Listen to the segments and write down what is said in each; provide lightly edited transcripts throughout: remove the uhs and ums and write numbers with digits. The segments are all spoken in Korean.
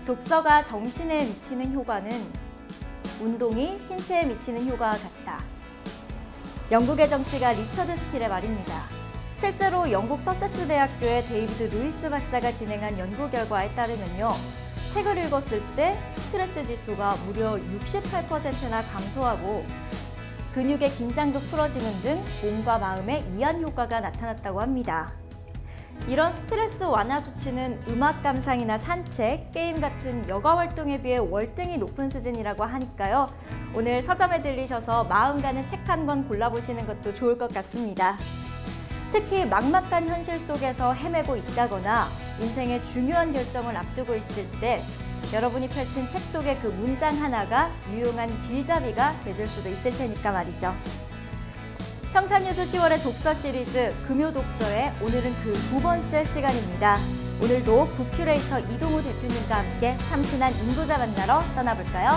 독서가 정신에 미치는 효과는 운동이 신체에 미치는 효과와 같다. 영국의 정치가 리처드 스틸의 말입니다. 실제로 영국 서세스 대학교의 데이비드 루이스 박사가 진행한 연구 결과에 따르면요. 책을 읽었을 때 스트레스 지수가 무려 68%나 감소하고 근육의 긴장도 풀어지는 등 몸과 마음의 이완 효과가 나타났다고 합니다. 이런 스트레스 완화 수치는 음악 감상이나 산책, 게임 같은 여가 활동에 비해 월등히 높은 수준이라고 하니까요. 오늘 서점에 들리셔서 마음 가는 책 한 권 골라보시는 것도 좋을 것 같습니다. 특히 막막한 현실 속에서 헤매고 있다거나 인생의 중요한 결정을 앞두고 있을 때 여러분이 펼친 책 속의 그 문장 하나가 유용한 길잡이가 돼줄 수도 있을 테니까 말이죠. 청산유수 10월의 독서 시리즈 금요 독서의 오늘은 그 두 번째 시간입니다. 오늘도 북큐레이터 이동우 대표님과 함께 참신한 인도자 만나러 떠나볼까요?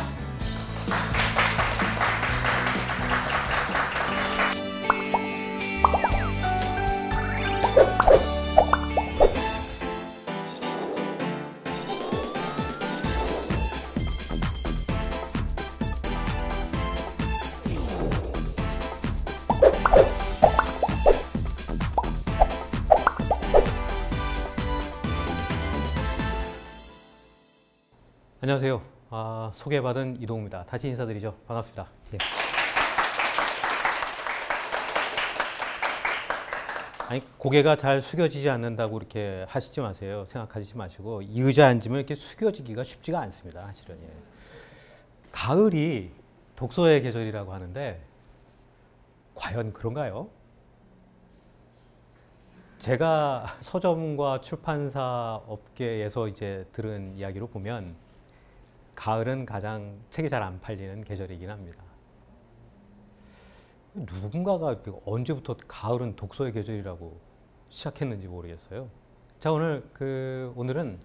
안녕하세요. 소개받은 이동우입니다. 다시 인사드리죠. 반갑습니다. 예. 아니, 고개가 잘 숙여지지 않는다고 이렇게 하시지 마세요. 생각하시지 마시고 이 의자에 앉으면 이렇게 숙여지기가 쉽지가 않습니다. 사실은. 예. 가을이 독서의 계절이라고 하는데 과연 그런가요? 제가 서점과 출판사 업계에서 이제 들은 이야기로 보면 가을은 가장 책이 잘 안 팔리는 계절이긴 합니다. 누군가가 언제부터 가을은 독서의 계절이라고 시작했는지 모르겠어요. 자, 오늘은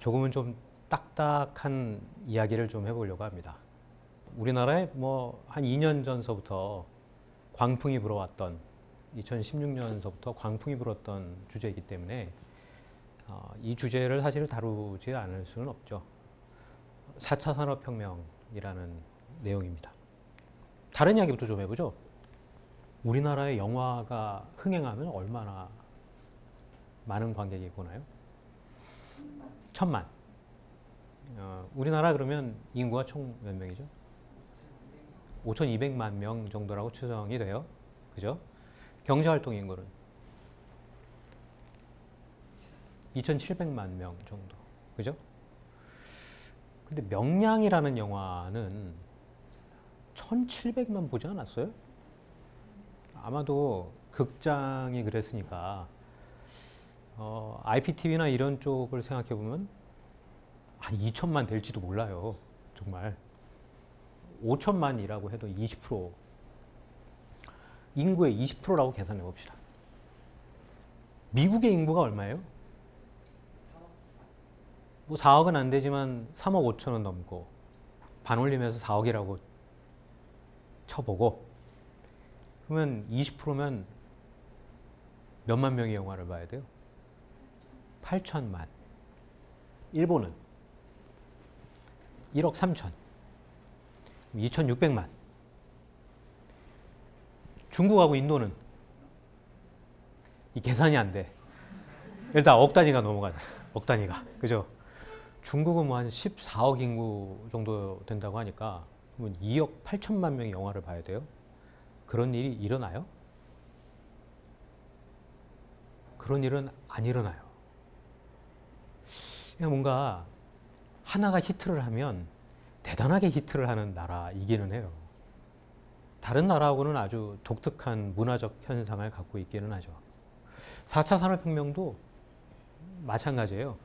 조금은 좀 딱딱한 이야기를 좀 해보려고 합니다. 우리나라에 한 2년 전서부터 광풍이 불어왔던 2016년서부터 광풍이 불었던 주제이기 때문에 이 주제를 사실 다루지 않을 수는 없죠. 4차 산업혁명이라는 내용입니다. 다른 이야기부터 좀 해보죠. 우리나라의 영화가 흥행하면 얼마나 많은 관객이 보나요? 1000만. 우리나라 그러면 인구가 총 몇 명이죠? 5200만 명 정도라고 추정이 돼요. 그죠? 경제활동 인구는 2700만 명 정도. 그죠? 근데 명량이라는 영화는 1700만 보지 않았어요? 아마도 극장이 그랬으니까 IPTV나 이런 쪽을 생각해 보면 한 2000만 될지도 몰라요. 정말 5000만이라고 해도 20% 인구의 20%라고 계산해 봅시다. 미국의 인구가 얼마예요? 4억은 안 되지만 3억 5천은 넘고 반올림해서 4억이라고 쳐보고 그러면 20%면 몇만 명의 영화를 봐야 돼요? 8천만. 일본은 1억 3천. 2600만. 중국하고 인도는 이 계산이 안 돼. 일단 억 단위가 넘어가자. 억 단위가. 그죠? 중국은 한 14억 인구 정도 된다고 하니까 2억 8천만 명이 영화를 봐야 돼요. 그런 일이 일어나요? 그런 일은 안 일어나요. 그냥 뭔가 하나가 히트를 하면 대단하게 히트를 하는 나라이기는 해요. 다른 나라하고는 아주 독특한 문화적 현상을 갖고 있기는 하죠. 4차 산업혁명도 마찬가지예요.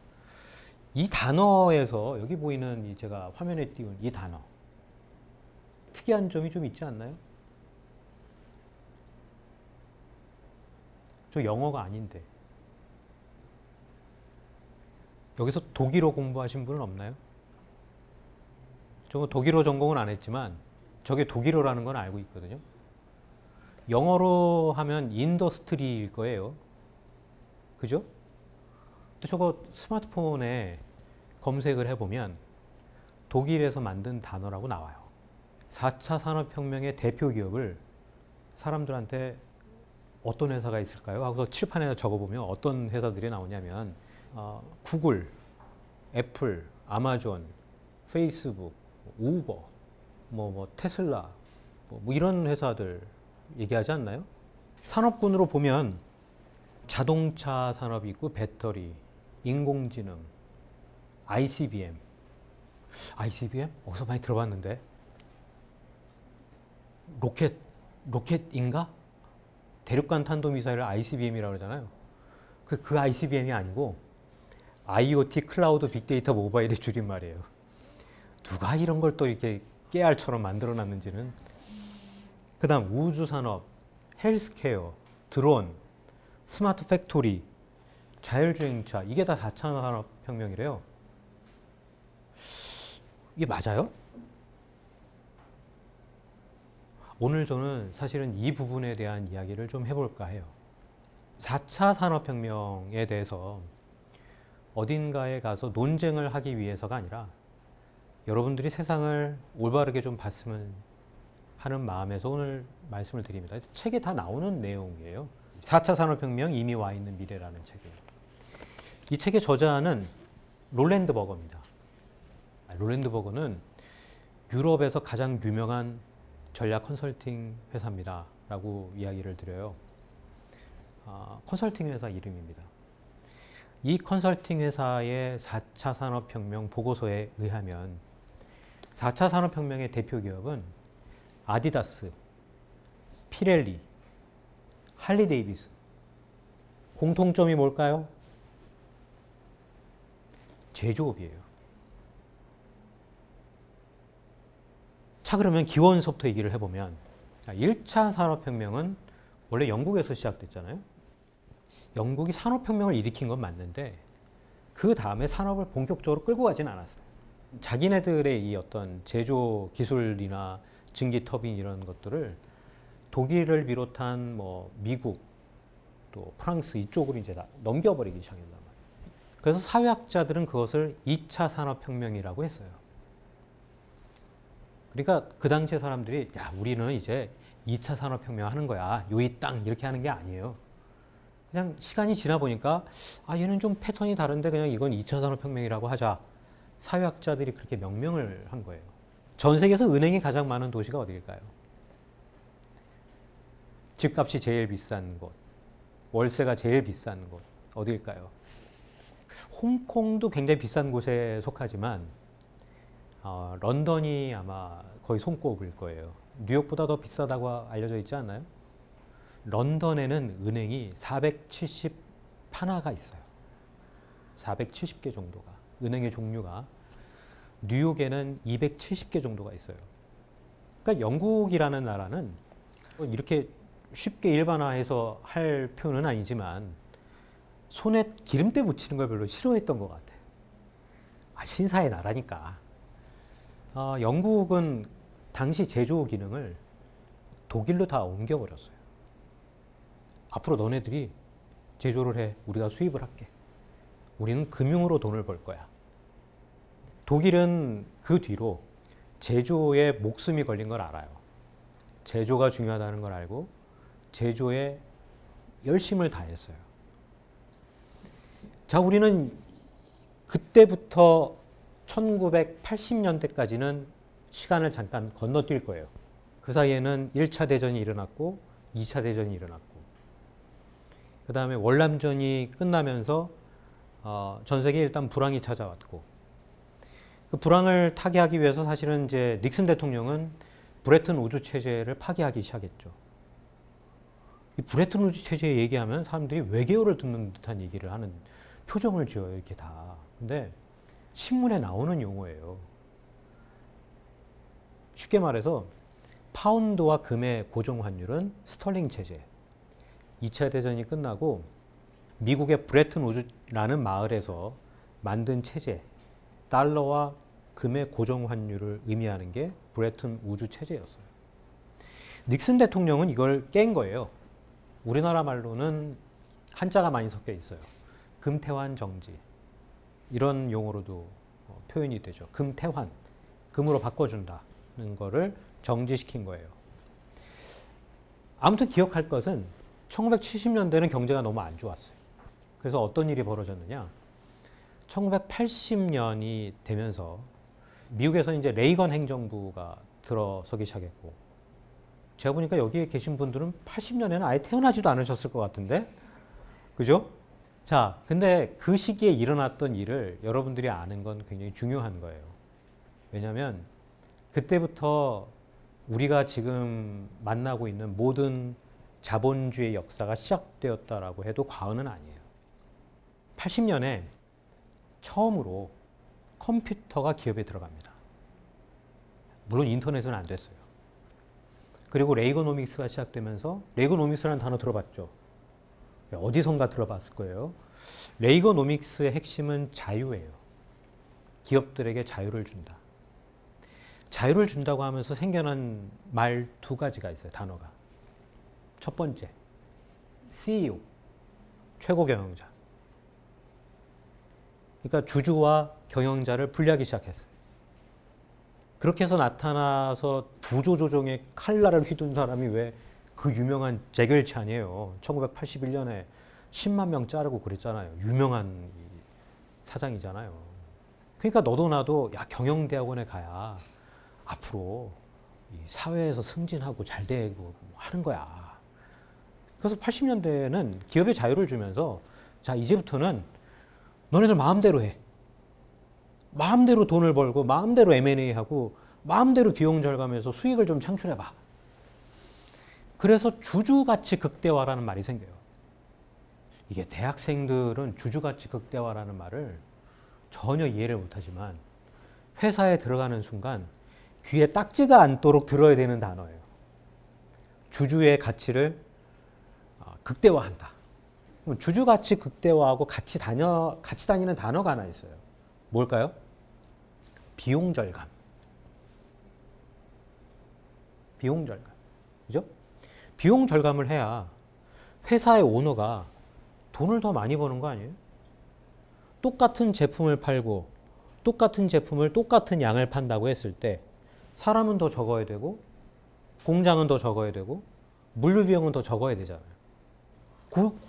이 단어에서 여기 보이는 제가 화면에 띄운 이 단어 특이한 점이 좀 있지 않나요? 저 영어가 아닌데 여기서 독일어 공부하신 분은 없나요? 저 독일어 전공은 안 했지만 저게 독일어라는 건 알고 있거든요. 영어로 하면 인더스트리일 거예요. 그죠? 근데 저거 스마트폰에 검색을 해보면 독일에서 만든 단어라고 나와요. 4차 산업혁명의 대표 기업을 사람들한테 어떤 회사가 있을까요? 하고서 칠판에 적어보면 어떤 회사들이 나오냐면 구글, 애플, 아마존, 페이스북, 우버, 테슬라 뭐 이런 회사들 얘기하지 않나요? 산업군으로 보면 자동차 산업이 있고 배터리, 인공지능, ICBM. ICBM? 어디서 많이 들어봤는데. 로켓인가? 대륙간 탄도미사일을 ICBM이라고 그러잖아요. 그 ICBM이 아니고 IoT 클라우드 빅데이터 모바일의 줄임말이에요. 누가 이런 걸 또 이렇게 깨알처럼 만들어 놨는지는. 그 다음 우주산업, 헬스케어, 드론, 스마트 팩토리, 자율주행차, 이게 다 4차 산업혁명이래요. 이게 맞아요? 오늘 저는 사실은 이 부분에 대한 이야기를 좀 해볼까 해요. 4차 산업혁명에 대해서 어딘가에 가서 논쟁을 하기 위해서가 아니라 여러분들이 세상을 올바르게 좀 봤으면 하는 마음에서 오늘 말씀을 드립니다. 책에 다 나오는 내용이에요. 4차 산업혁명 이미 와 있는 미래라는 책이에요. 이 책의 저자는 롤랜드 버거입니다. 롤랜드 버거는 유럽에서 가장 유명한 전략 컨설팅 회사입니다. 라고 이야기를 드려요. 컨설팅 회사 이름입니다. 이 컨설팅 회사의 4차 산업혁명 보고서에 의하면 4차 산업혁명의 대표 기업은 아디다스, 피렐리, 할리 데이비슨. 공통점이 뭘까요? 제조업이에요. 자, 그러면 기원서부터 얘기를 해보면 1차 산업혁명은 원래 영국에서 시작됐잖아요. 영국이 산업혁명을 일으킨 건 맞는데 그 다음에 산업을 본격적으로 끌고 가진 않았어요. 자기네들의 이 어떤 제조 기술이나 증기 터빈 이런 것들을 독일을 비롯한 미국 또 프랑스 이쪽으로 이제 다 넘겨버리기 시작했단 말이에요. 그래서 사회학자들은 그것을 2차 산업혁명이라고 했어요. 그러니까 그 당시에 사람들이 야, 우리는 이제 2차 산업혁명 하는 거야. 요이 땅 이렇게 하는 게 아니에요. 그냥 시간이 지나 보니까 얘는 좀 패턴이 다른데 그냥 이건 2차 산업혁명이라고 하자. 사회학자들이 그렇게 명명을 한 거예요. 전 세계에서 은행이 가장 많은 도시가 어디일까요? 집값이 제일 비싼 곳, 월세가 제일 비싼 곳 어디일까요? 홍콩도 굉장히 비싼 곳에 속하지만 런던이 아마 거의 손꼽을 거예요. 뉴욕보다 더 비싸다고 알려져 있지 않나요? 런던에는 은행이 471가 있어요. 470개 정도가. 은행의 종류가. 뉴욕에는 270개 정도가 있어요. 그러니까 영국이라는 나라는 이렇게 쉽게 일반화해서 할 표현은 아니지만 손에 기름때 묻히는 걸 별로 싫어했던 것 같아요. 신사의 나라니까. 영국은 당시 제조 기능을 독일로 다 옮겨버렸어요. 앞으로 너네들이 제조를 해. 우리가 수입을 할게. 우리는 금융으로 돈을 벌 거야. 독일은 그 뒤로 제조에 목숨이 걸린 걸 알아요. 제조가 중요하다는 걸 알고 제조에 열심을 다했어요. 자, 우리는 그때부터 1980년대까지는 시간을 잠깐 건너뛸 거예요. 그 사이에는 1차 대전이 일어났고 2차 대전이 일어났고 그 다음에 월남전이 끝나면서 전 세계에 일단 불황이 찾아왔고 그 불황을 타개하기 위해서 사실은 이제 닉슨 대통령은 브레튼 우주 체제를 파기하기 시작했죠. 이 브레튼 우주 체제 얘기하면 사람들이 외계어를 듣는 듯한 얘기를 하는 표정을 지어요, 이렇게 다. 근데 신문에 나오는 용어예요. 쉽게 말해서 파운드와 금의 고정 환율은 스털링 체제. 2차 대전이 끝나고 미국의 브레튼 우주라는 마을에서 만든 체제, 달러와 금의 고정 환율을 의미하는 게 브레튼 우주 체제였어요. 닉슨 대통령은 이걸 깬 거예요. 우리나라 말로는 한자가 많이 섞여 있어요. 금태환 정지 이런 용어로도 표현이 되죠. 금태환, 금으로 바꿔준다는 거를 정지시킨 거예요. 아무튼 기억할 것은 1970년대는 경제가 너무 안 좋았어요. 그래서 어떤 일이 벌어졌느냐. 1980년이 되면서 미국에서 이제 레이건 행정부가 들어서기 시작했고, 제가 보니까 여기에 계신 분들은 80년에는 아예 태어나지도 않으셨을 것 같은데, 그죠? 자, 근데 그 시기에 일어났던 일을 여러분들이 아는 건 굉장히 중요한 거예요. 왜냐하면 그때부터 우리가 지금 만나고 있는 모든 자본주의 역사가 시작되었다라고 해도 과언은 아니에요. 80년에 처음으로 컴퓨터가 기업에 들어갑니다. 물론 인터넷은 안 됐어요. 그리고 레이거노믹스가 시작되면서, 레이거노믹스라는 단어 들어봤죠? 어디선가 들어봤을 거예요. 레이거노믹스의 핵심은 자유예요. 기업들에게 자유를 준다. 자유를 준다고 하면서 생겨난 말 두 가지가 있어요. 단어가. 첫 번째, CEO, 최고 경영자. 그러니까 주주와 경영자를 분리하기 시작했어요. 그렇게 해서 나타나서 부조조정의 칼날을 휘둔 사람이 왜 그 유명한 제겔찬이에요. 1981년에 10만 명 자르고 그랬잖아요. 유명한 사장이잖아요. 그러니까 너도 나도 야, 경영대학원에 가야 앞으로 이 사회에서 승진하고 잘 되고 하는 거야. 그래서 80년대에는 기업에 자유를 주면서 자, 이제부터는 너네들 마음대로 해. 마음대로 돈을 벌고 마음대로 M&A 하고 마음대로 비용 절감해서 수익을 좀 창출해봐. 그래서 주주가치 극대화라는 말이 생겨요. 이게 대학생들은 주주가치 극대화라는 말을 전혀 이해를 못하지만 회사에 들어가는 순간 귀에 딱지가 않도록 들어야 되는 단어예요. 주주의 가치를 극대화한다. 주주가치 극대화하고 같이 다니는 단어가 하나 있어요. 뭘까요? 비용 절감. 비용 절감. 그죠? 비용 절감을 해야 회사의 오너가 돈을 더 많이 버는 거 아니에요? 똑같은 제품을 팔고 똑같은 제품을 똑같은 양을 판다고 했을 때 사람은 더 적어야 되고 공장은 더 적어야 되고 물류 비용은 더 적어야 되잖아요.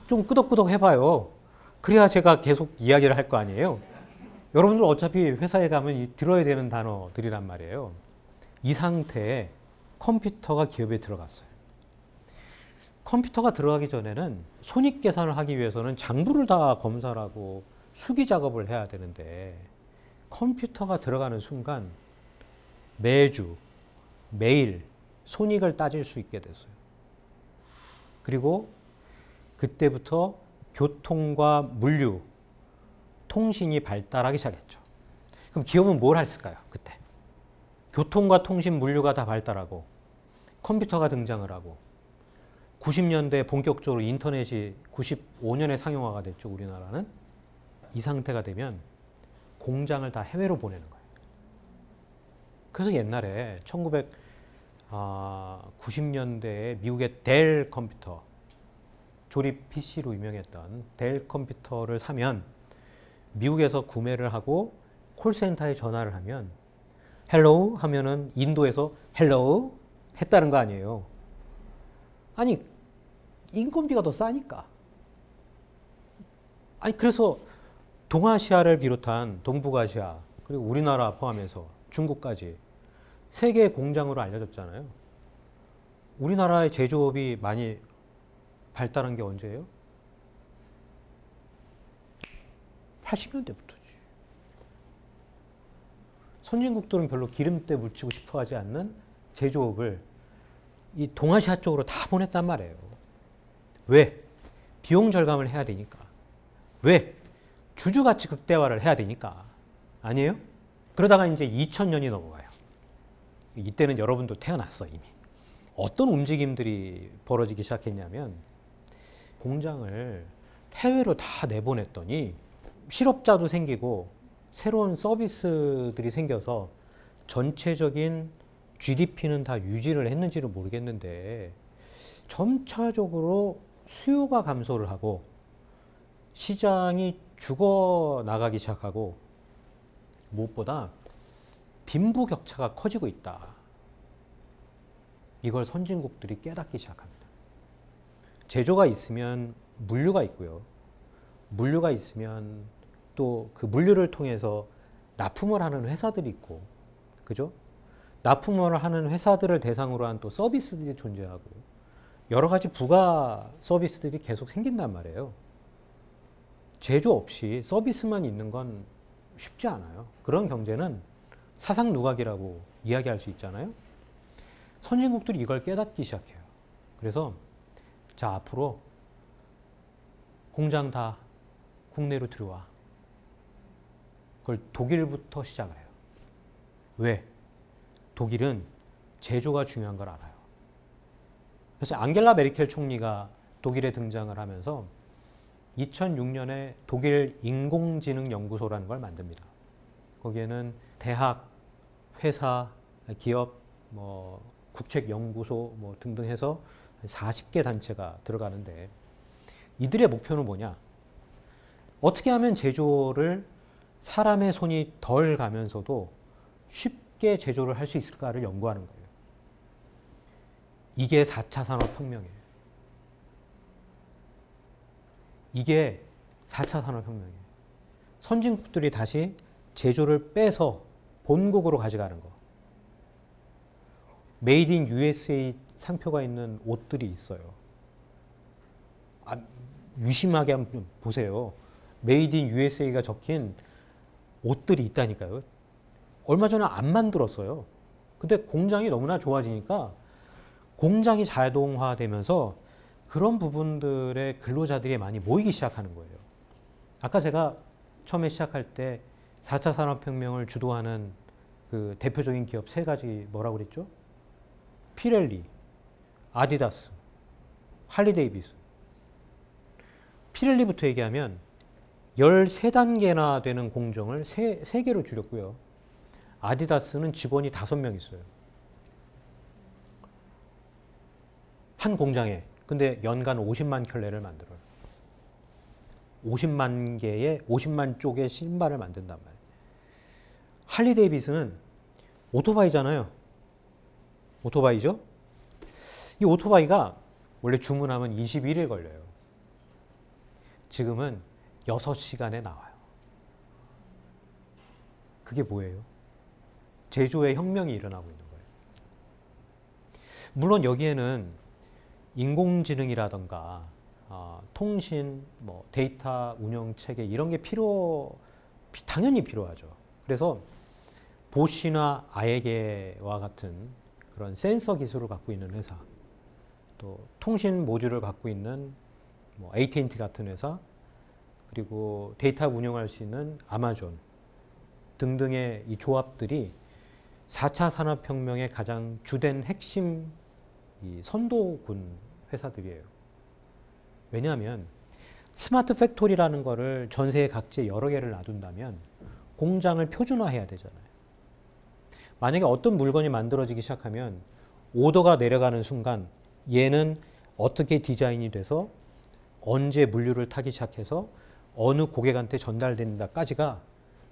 좀 끄덕끄덕 해봐요. 그래야 제가 계속 이야기를 할 거 아니에요. 여러분들 어차피 회사에 가면 들어야 되는 단어들이란 말이에요. 이 상태에 컴퓨터가 기업에 들어갔어요. 컴퓨터가 들어가기 전에는 손익계산을 하기 위해서는 장부를 다 검사를 하고 수기 작업을 해야 되는데 컴퓨터가 들어가는 순간 매주, 매일 손익을 따질 수 있게 됐어요. 그리고 그때부터 교통과 물류, 통신이 발달하기 시작했죠. 그럼 기업은 뭘 했을까요? 그때. 교통과 통신, 물류가 다 발달하고 컴퓨터가 등장을 하고 90년대에 본격적으로 인터넷이 95년에 상용화가 됐죠. 우리나라는. 이 상태가 되면 공장을 다 해외로 보내는 거예요. 그래서 옛날에 1990년대에 미국의 델 컴퓨터, 조립 PC로 유명했던 델 컴퓨터를 사면 미국에서 구매를 하고 콜센터에 전화를 하면 헬로우 하면은 인도에서 헬로우 했다는 거 아니에요. 아니 인건비가 더 싸니까. 아니 그래서 동아시아를 비롯한 동북아시아 그리고 우리나라 포함해서 중국까지 세계 공장으로 알려졌잖아요. 우리나라의 제조업이 많이 발달한 게 언제예요? 80년대부터지. 선진국들은 별로 기름때 묻히고 싶어 하지 않는 제조업을 이 동아시아 쪽으로 다 보냈단 말이에요. 왜? 비용 절감을 해야 되니까. 왜? 주주가치 극대화를 해야 되니까. 아니에요? 그러다가 이제 2000년이 넘어가요. 이때는 여러분도 태어났어 이미. 어떤 움직임들이 벌어지기 시작했냐면 공장을 해외로 다 내보냈더니 실업자도 생기고 새로운 서비스들이 생겨서 전체적인 GDP는 다 유지를 했는지는 모르겠는데 점차적으로 수요가 감소를 하고 시장이 죽어 나가기 시작하고 무엇보다 빈부격차가 커지고 있다. 이걸 선진국들이 깨닫기 시작합니다. 제조가 있으면 물류가 있고요. 물류가 있으면 또 그 물류를 통해서 납품을 하는 회사들이 있고, 그죠? 납품을 하는 회사들을 대상으로 한 또 서비스들이 존재하고, 여러 가지 부가 서비스들이 계속 생긴단 말이에요. 제조 없이 서비스만 있는 건 쉽지 않아요. 그런 경제는 사상 누각이라고 이야기할 수 있잖아요. 선진국들이 이걸 깨닫기 시작해요. 그래서 자, 앞으로 공장 다 국내로 들어와. 그걸 독일부터 시작을 해요. 왜? 독일은 제조가 중요한 걸 알아요. 그래서 앙겔라 메르켈 총리가 독일에 등장을 하면서 2006년에 독일 인공지능연구소라는 걸 만듭니다. 거기에는 대학, 회사, 기업, 국책연구소 등등 해서 40개 단체가 들어가는데, 이들의 목표는 뭐냐? 어떻게 하면 제조를 사람의 손이 덜 가면서도 쉽게 제조를 할 수 있을까를 연구하는 거예요. 이게 4차 산업혁명이에요. 이게 4차 산업혁명이에요. 선진국들이 다시 제조를 빼서 본국으로 가져가는 거. 메이드 인 USA 상표가 있는 옷들이 있어요. 유심하게 한번 보세요. 메이드 인 USA가 적힌 옷들이 있다니까요. 얼마 전에 안 만들었어요. 근데 공장이 너무나 좋아지니까 공장이 자동화되면서 그런 부분들의 근로자들이 많이 모이기 시작하는 거예요. 아까 제가 처음에 시작할 때 4차 산업혁명을 주도하는 그 대표적인 기업 세 가지 뭐라고 그랬죠? 피렐리, 아디다스, 할리데이비슨. 피렐리부터 얘기하면 13단계나 되는 공정을 3개로 줄였고요. 아디다스는 직원이 5명 있어요. 한 공장에. 근데 연간 50만 켤레를 만들어요. 50만 개의 50만 쪽의 신발을 만든단 말이에요. 할리데이비슨은 오토바이잖아요. 오토바이죠? 이 오토바이가 원래 주문하면 21일 걸려요. 지금은 6시간에 나와요. 그게 뭐예요? 제조의 혁명이 일어나고 있는 거예요. 물론 여기에는 인공지능이라던가 통신, 데이터 운영 체계 이런 게 당연히 필요하죠. 그래서 보쉬나 아에게와 같은 그런 센서 기술을 갖고 있는 회사, 또 통신 모듈을 갖고 있는 AT&T 같은 회사, 그리고 데이터 운영할 수 있는 아마존 등등의 이 조합들이 4차 산업혁명의 가장 주된 핵심 선도군 회사들이에요. 왜냐하면 스마트 팩토리라는 거를 전 세계 각지에 여러 개를 놔둔다면 공장을 표준화해야 되잖아요. 만약에 어떤 물건이 만들어지기 시작하면 오더가 내려가는 순간 얘는 어떻게 디자인이 돼서 언제 물류를 타기 시작해서 어느 고객한테 전달된다까지가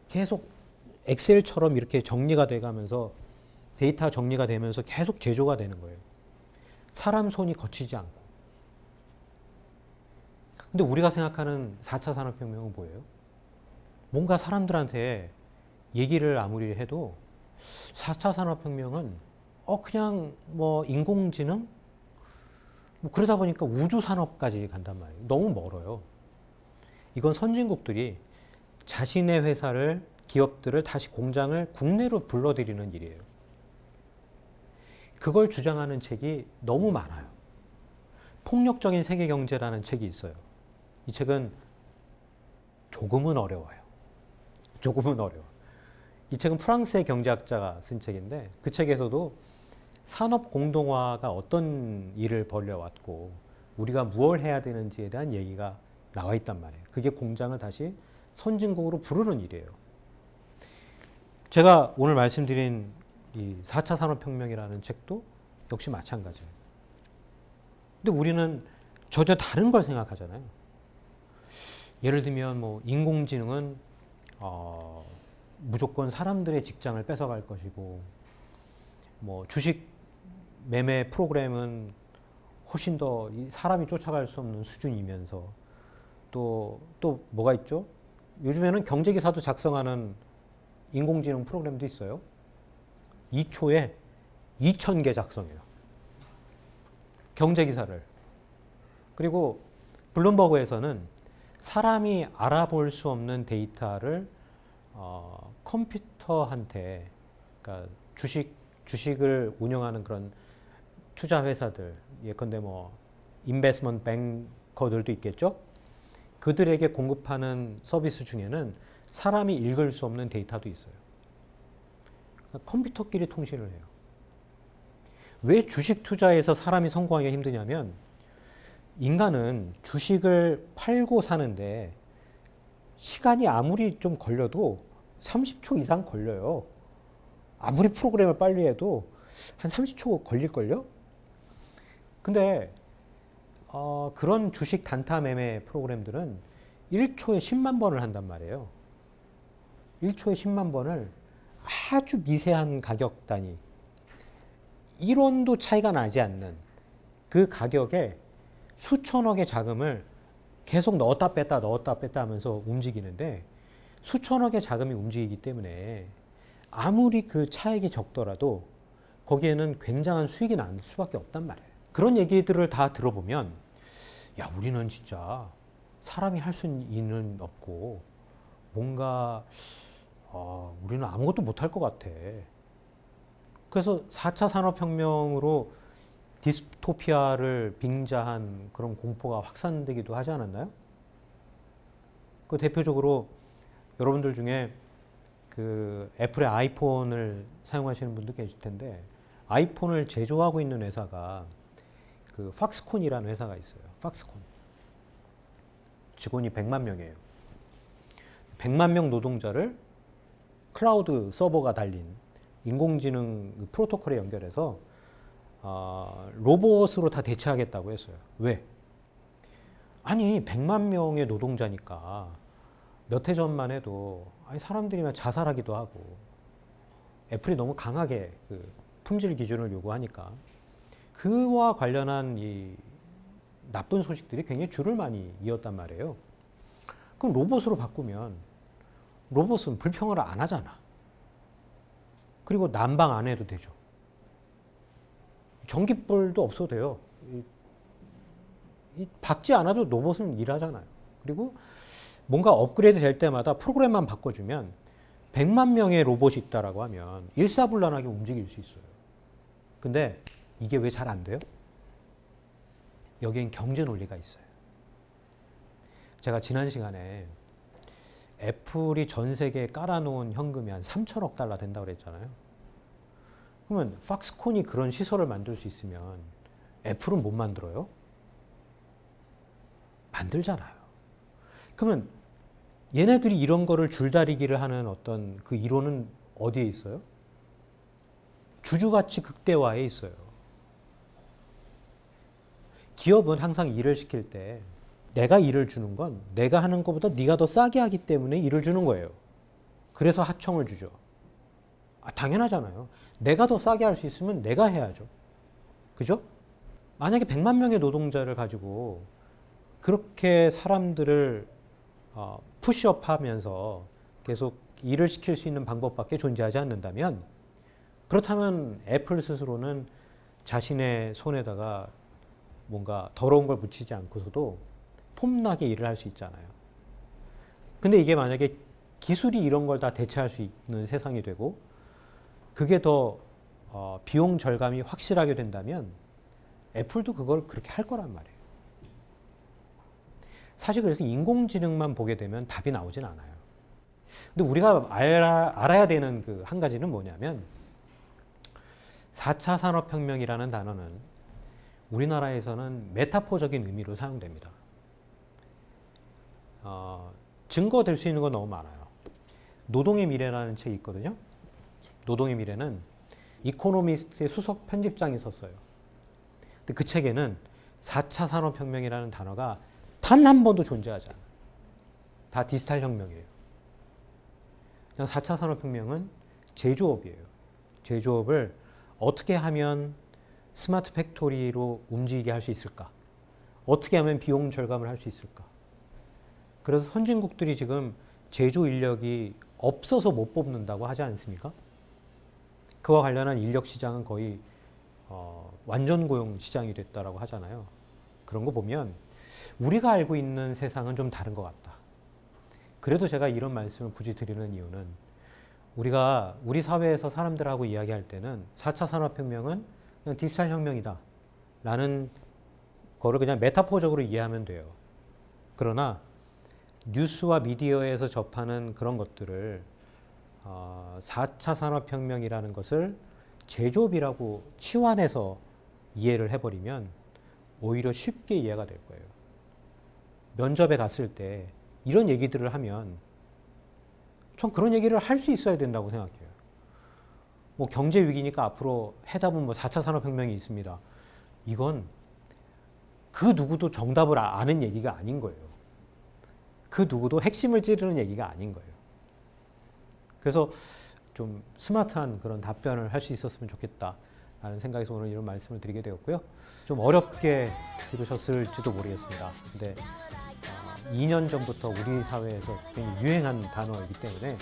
계속 엑셀처럼 이렇게 정리가 돼가면서 데이터 정리가 되면서 계속 제조가 되는 거예요. 사람 손이 거치지 않고. 근데 우리가 생각하는 4차 산업혁명은 뭐예요? 뭔가 사람들한테 얘기를 아무리 해도 4차 산업혁명은 그냥 인공지능? 그러다 보니까 우주산업까지 간단 말이에요. 너무 멀어요. 이건 선진국들이 자신의 회사를, 기업들을 다시 공장을 국내로 불러들이는 일이에요. 그걸 주장하는 책이 너무 많아요. 폭력적인 세계경제라는 책이 있어요. 이 책은 조금은 어려워요. 조금은 어려워. 이 책은 프랑스의 경제학자가 쓴 책인데 그 책에서도 산업 공동화가 어떤 일을 벌여왔고 우리가 무엇을 해야 되는지에 대한 얘기가 나와 있단 말이에요. 그게 공장을 다시 선진국으로 부르는 일이에요. 제가 오늘 말씀드린 이 4차 산업혁명이라는 책도 역시 마찬가지예요. 근데 우리는 전혀 다른 걸 생각하잖아요. 예를 들면 뭐 인공지능은 무조건 사람들의 직장을 뺏어갈 것이고, 뭐 주식 매매 프로그램은 훨씬 더 사람이 쫓아갈 수 없는 수준이면서 또 뭐가 있죠? 요즘에는 경제기사도 작성하는 인공지능 프로그램도 있어요. 2초에 2,000개 작성해요. 경제기사를. 그리고 블룸버그에서는 사람이 알아볼 수 없는 데이터를 컴퓨터한테, 그러니까 주식을 운영하는 그런 투자 회사들, 예컨대 뭐 인베스트먼트 뱅커들도 있겠죠. 그들에게 공급하는 서비스 중에는 사람이 읽을 수 없는 데이터도 있어요. 그러니까 컴퓨터끼리 통신을 해요. 왜 주식 투자에서 사람이 성공하기가 힘드냐면, 인간은 주식을 팔고 사는데 시간이 아무리 좀 걸려도 30초 이상 걸려요. 아무리 프로그램을 빨리 해도 한 30초 걸릴걸요? 근데 그런 주식 단타 매매 프로그램들은 1초에 10만 번을 한단 말이에요. 1초에 10만 번을 아주 미세한 가격 단위, 1원도 차이가 나지 않는 그 가격에 수천억의 자금을 계속 넣었다 뺐다 하면서 움직이는데, 수천억의 자금이 움직이기 때문에 아무리 그 차익이 적더라도 거기에는 굉장한 수익이 날 수밖에 없단 말이에요. 그런 얘기들을 다 들어보면, 야, 우리는 진짜 사람이 할 수 있는 없고 뭔가 우리는 아무것도 못할 것 같아. 그래서 4차 산업혁명으로 디스토피아를 빙자한 그런 공포가 확산되기도 하지 않았나요? 그 대표적으로 여러분들 중에 그 애플의 아이폰을 사용하시는 분도 계실 텐데, 아이폰을 제조하고 있는 회사가 그 팍스콘이라는 회사가 있어요. 팍스콘. 직원이 100만 명이에요. 100만 명 노동자를 클라우드 서버가 달린 인공지능 프로토콜에 연결해서 로봇으로 다 대체하겠다고 했어요. 왜? 아니, 100만 명의 노동자니까 몇 해 전만 해도 사람들이면 자살하기도 하고, 애플이 너무 강하게 그 품질 기준을 요구하니까 그와 관련한 이 나쁜 소식들이 굉장히 줄을 많이 이었단 말이에요. 그럼 로봇으로 바꾸면 로봇은 불평을 안 하잖아. 그리고 난방 안 해도 되죠. 전기불도 없어도 돼요. 박지 않아도 로봇은 일하잖아요. 그리고 뭔가 업그레이드 될 때마다 프로그램만 바꿔주면 100만 명의 로봇이 있다라고 하면 일사불란하게 움직일 수 있어요. 근데 이게 왜 잘 안 돼요? 여기엔 경제 논리가 있어요. 제가 지난 시간에 애플이 전 세계에 깔아놓은 현금이 한 3천억 달러 된다고 그랬잖아요. 그러면 팍스콘이 그런 시설을 만들 수 있으면 애플은 못 만들어요? 만들잖아요. 그러면 얘네들이 이런 거를 줄다리기를 하는 어떤 그 이론은 어디에 있어요? 주주가치 극대화에 있어요. 기업은 항상 일을 시킬 때 내가 일을 주는 건 내가 하는 것보다 네가 더 싸게 하기 때문에 일을 주는 거예요. 그래서 하청을 주죠. 당연하잖아요. 내가 더 싸게 할 수 있으면 내가 해야죠. 그죠? 만약에 100만 명의 노동자를 가지고 그렇게 사람들을 푸시업 하면서 계속 일을 시킬 수 있는 방법밖에 존재하지 않는다면, 그렇다면 애플 스스로는 자신의 손에다가 뭔가 더러운 걸 묻히지 않고서도 폼나게 일을 할 수 있잖아요. 근데 이게 만약에 기술이 이런 걸 다 대체할 수 있는 세상이 되고 그게 더 비용 절감이 확실하게 된다면 애플도 그걸 그렇게 할 거란 말이에요. 사실 그래서 인공지능만 보게 되면 답이 나오진 않아요. 근데 우리가 알아야 되는 그 한 가지는 뭐냐면, 4차 산업혁명이라는 단어는 우리나라에서는 메타포적인 의미로 사용됩니다. 증거될 수 있는 건 너무 많아요. 노동의 미래라는 책이 있거든요. 노동의 미래는 이코노미스트의 수석 편집장이 썼어요. 근데 그 책에는 4차 산업혁명이라는 단어가 단 한 번도 존재하지 않아요. 다 디지털 혁명이에요. 그냥 4차 산업혁명은 제조업이에요. 제조업을 어떻게 하면 스마트 팩토리로 움직이게 할 수 있을까? 어떻게 하면 비용 절감을 할 수 있을까? 그래서 선진국들이 지금 제조 인력이 없어서 못 뽑는다고 하지 않습니까? 그와 관련한 인력 시장은 거의 완전 고용 시장이 됐다라고 하잖아요. 그런 거 보면 우리가 알고 있는 세상은 좀 다른 것 같다. 그래도 제가 이런 말씀을 굳이 드리는 이유는 우리가 우리 사회에서 사람들하고 이야기할 때는 4차 산업혁명은 그냥 디지털 혁명이다 라는 거를 그냥 메타포적으로 이해하면 돼요. 그러나 뉴스와 미디어에서 접하는 그런 것들을 4차 산업혁명이라는 것을 제조업이라고 치환해서 이해를 해버리면 오히려 쉽게 이해가 될 거예요. 면접에 갔을 때 이런 얘기들을 하면 전 그런 얘기를 할 수 있어야 된다고 생각해요. 뭐 경제 위기니까 앞으로 해답은 뭐 4차 산업혁명이 있습니다. 이건 그 누구도 정답을 아는 얘기가 아닌 거예요. 그 누구도 핵심을 찌르는 얘기가 아닌 거예요. 그래서 좀 스마트한 그런 답변을 할 수 있었으면 좋겠다라는 생각에서 오늘 이런 말씀을 드리게 되었고요. 좀 어렵게 들으셨을지도 모르겠습니다. 근데 2년 전부터 우리 사회에서 굉장히 유행한 단어이기 때문에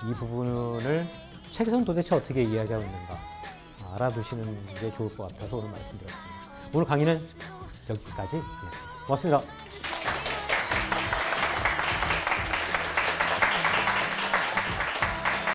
이 부분을 책에서는 도대체 어떻게 이야기하고 있는가 알아두시는 게 좋을 것 같아서 오늘 말씀드렸습니다. 오늘 강의는 여기까지 하겠습니다. 고맙습니다.